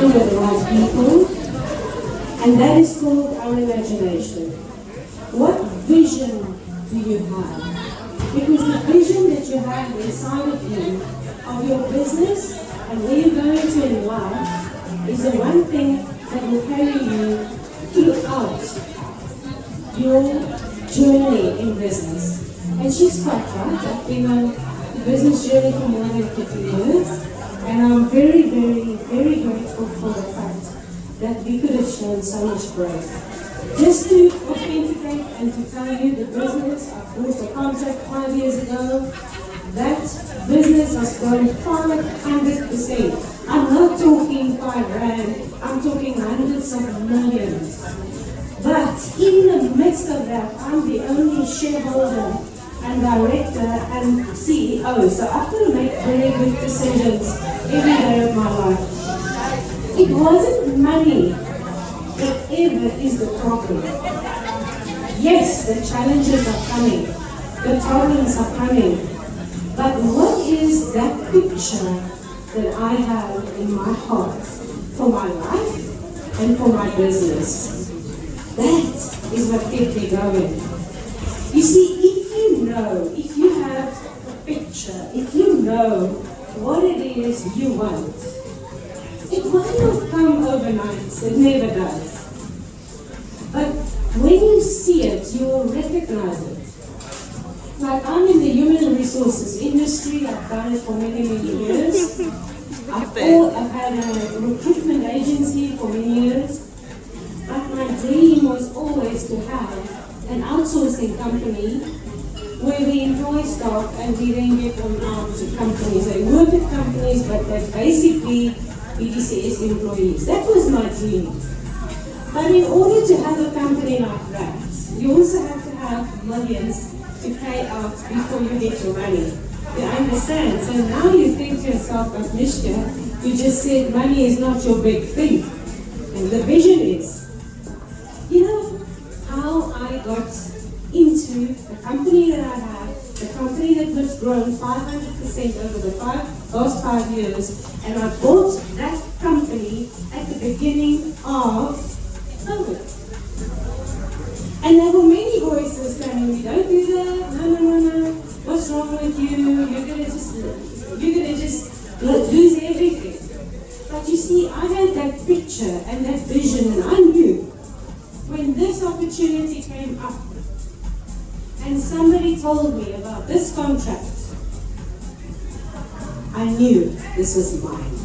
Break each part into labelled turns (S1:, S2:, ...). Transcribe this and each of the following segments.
S1: aligned with the right people, and that is called our imagination. What vision do you have? Because the vision that you have inside of you, of your business and where you're going to in life, is the one thing that will carry you throughout your journey in business. And she's quite right. I've been on the business journey for more than 50 years, and I'm very, very, very grateful for the fact that we could have shown so much growth. Just to authenticate and to tell you the business, I bought a contract 5 years ago. That business has grown 500%. I'm not talking 5 rand, I'm talking hundreds of millions. But in the midst of that, I'm the only shareholder and director and CEO. So I've got to make very good decisions every day of my life. It wasn't money that ever is the problem. Yes, the challenges are coming, the problems are coming, but what is that picture that I have in my heart for my life and for my business? That is what kept me going. You see, if you have a picture, if you know what it is you want, it might not come overnight, it never does. But when you see it, you will recognize it. Like I'm in the human resources industry, I've done it for many, many years. I've had a recruitment agency for many years. But my dream was always to have an outsourcing company where we employ staff and we then get them out to companies. They work at companies, but they're basically BDCS employees. That was my dream. But in order to have a company like that, you also have to have millions to pay out before you get your money. You understand? So now you think to yourself, Agnieszka, you just said money is not your big thing. And the vision is. You know how I got into the company that I have, the company that was grown 500% over the last 5 years, and I bought that company at the beginning of COVID. And there were many voices telling me, don't do that, no, what's wrong with you, you're gonna just lose everything. But you see, I had that picture and that vision, and I knew when this opportunity came up and somebody told me about this contract, I knew this was mine.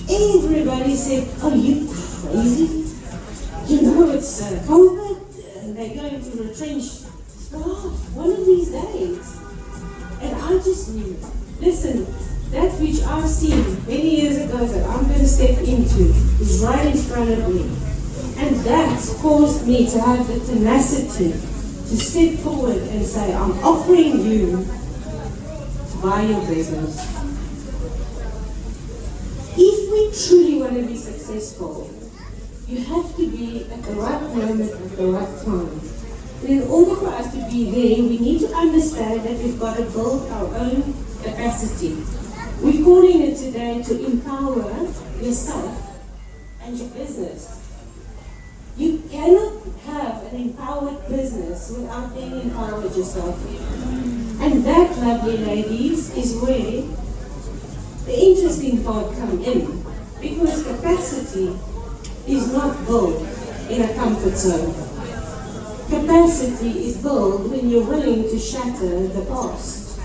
S1: Everybody said, oh, you crazy? You know it's COVID and they're going to retrench staff one of these days. And I just knew, listen, that which I've seen many years ago that I'm going to step into is right in front of me. And that caused me to have the tenacity to step forward and say, I'm offering you to buy your business. If we truly want to be successful, you have to be at the right moment at the right time. And in order for us to be there, we need to understand that we've got to build our own capacity. We're calling it today to empower yourself and your business. You cannot have an empowered business without being empowered yourself. And that, lovely ladies, is where the interesting part comes in. Because capacity is not built in a comfort zone. Capacity is built when you're willing to shatter the past.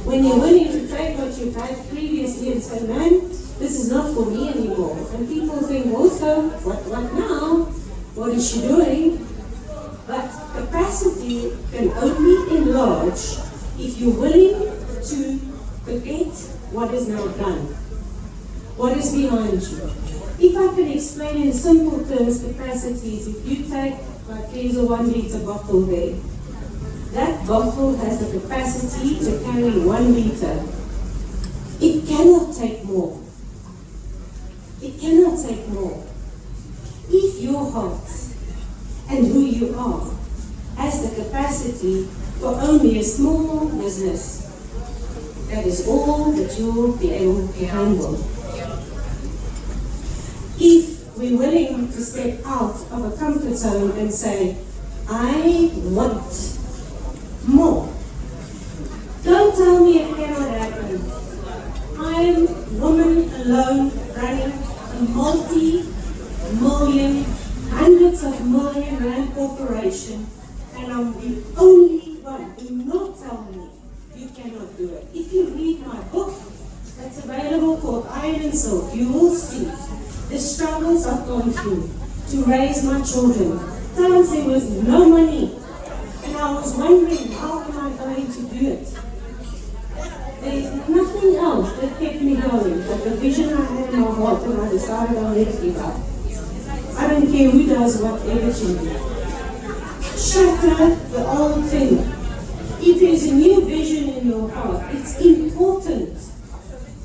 S1: When you're willing to take what you've had previously and say, man, this is not for me anymore. And people think, also, what now? What is she doing? But capacity can only enlarge if you're willing to forget what is now done, what is behind you. If I can explain in simple terms capacities, if you take, like there's a 1 liter bottle there, that bottle has the capacity to carry 1 liter. It cannot take more. It cannot take more. If your heart and who you are has the capacity for only a small business, that is all that you'll be able to handle. we're willing to step out of a comfort zone and say, I want more. Don't tell me it cannot happen. I'm a woman alone running a multi-million, hundreds of million rand corporation, and I'm the only one. Do not tell me you cannot do it. If you read my book that's available called Iron and Silk, you will see the struggles I've gone through to raise my children. Times there was no money, and I was wondering, how am I going to do it? There's nothing else that kept me going but the vision I had in my heart, and I decided I'll never give up. I don't care who does whatever to me. Shatter the old thing. If there's a new vision in your heart, it's important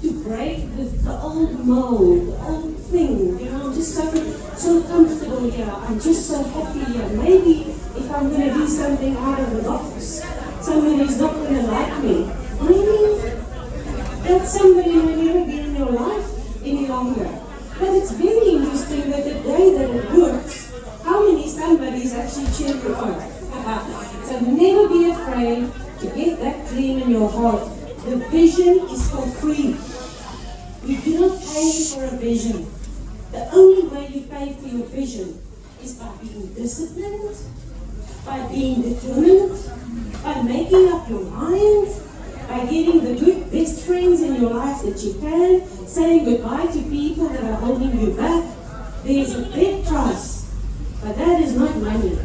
S1: to break the old mold, the old thing. You know, I'm just so comfortable here. I'm just so happy here. Maybe if I'm going to do something out of the box, somebody's not going to like me. Maybe that somebody may never be in your life any longer. But it's very interesting that the day that it works, how many somebodies actually cheer you on. So never be afraid to get that dream in your heart. The vision is for free. You do not pay for a vision. The only way you pay for your vision is by being disciplined, by being determined, by making up your mind, by getting the good best friends in your life that you can, saying goodbye to people that are holding you back. There's a big price, but that is not money.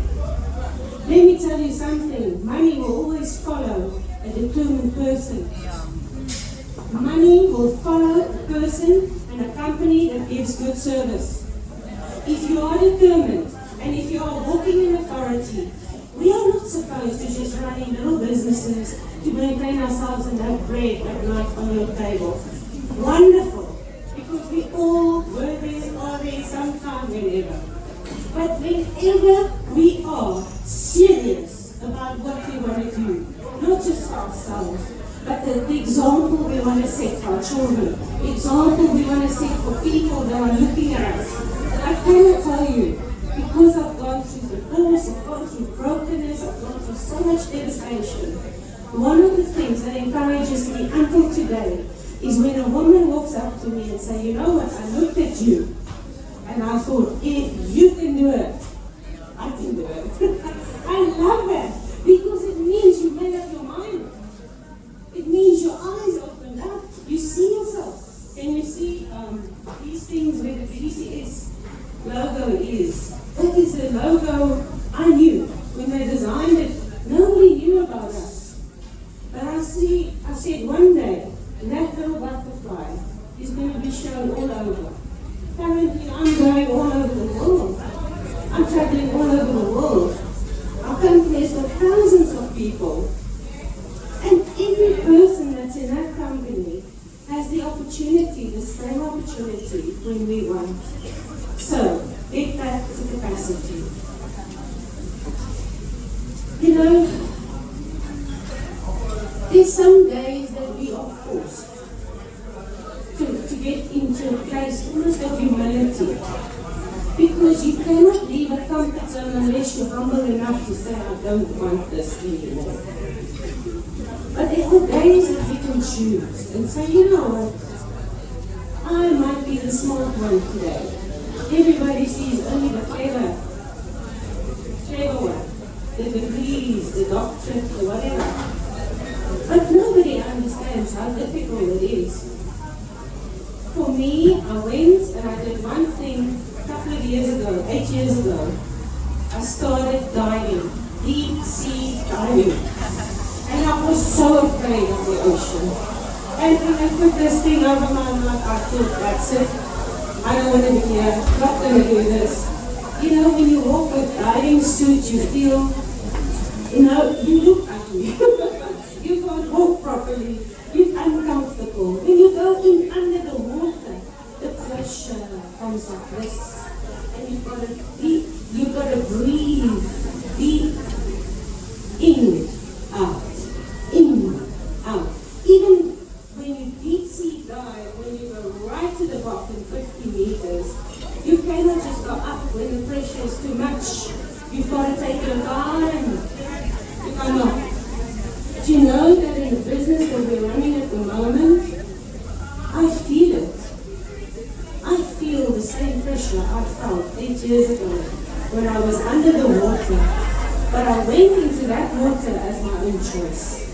S1: Let me tell you something. Money will always follow a determined person. Money will follow a person and a company that gives good service. If you are determined and if you are walking in authority, we are not supposed to just running little businesses to maintain ourselves and have bread at night on your table. Wonderful, because we all were there, are there sometime, whenever. But whenever we are serious about what we want to do, not just for ourselves, but the example we want to set for our children, the example we want to set for people that are looking at us. I cannot tell you, because I've gone through divorce, I've gone through brokenness, I've gone through so much devastation. One of the things that encourages me until today is when a woman walks up to me and says, you know what, I looked at you and I thought, if you can do it, I can do it. I love that, because it means you made up your mind. It means your eyes opened up. You see yourself. Can you see these things where the BCS logo is? That is the logo I knew when they designed it. Nobody knew about us. But I said one day, that little butterfly is going to be shown all over. Currently, I'm going all over the world. I'm traveling all over the world. Our company has got thousands of people. And every person that's in that company has the opportunity, the same opportunity when we want. So, get back to capacity. You know, there's some days that we are forced to get into a place almost of humility. Because you cannot leave a comfort zone unless you're humble enough to say, I don't want this anymore. But there are days that we can choose and say, you know what, I might be the smart one today. Everybody sees only the clever one, the degrees, the doctorate, the whatever. But nobody understands how difficult it is. For me, I went and I did one thing a couple of years ago, 8 years ago. I started diving, deep sea diving. And I was so afraid of the ocean. And when I put this thing over my mouth, I thought, that's it. I don't want to be here, not going to do this. You know, when you walk with diving suit, you feel, you know, you look ugly. You can't walk properly. You're uncomfortable. When you go in under the water, the pressure comes like this. And you've got to breathe deep in, out. In, out. Even when you deep sea dive, when you go right to the bottom, 50 meters, You cannot just go up when the pressure is too much. You've got to take your time. You cannot. But you know that in the business that we're running at the moment, I feel it. I feel the same pressure I felt 8 years ago when I was under the water. But I went into that water as my own choice.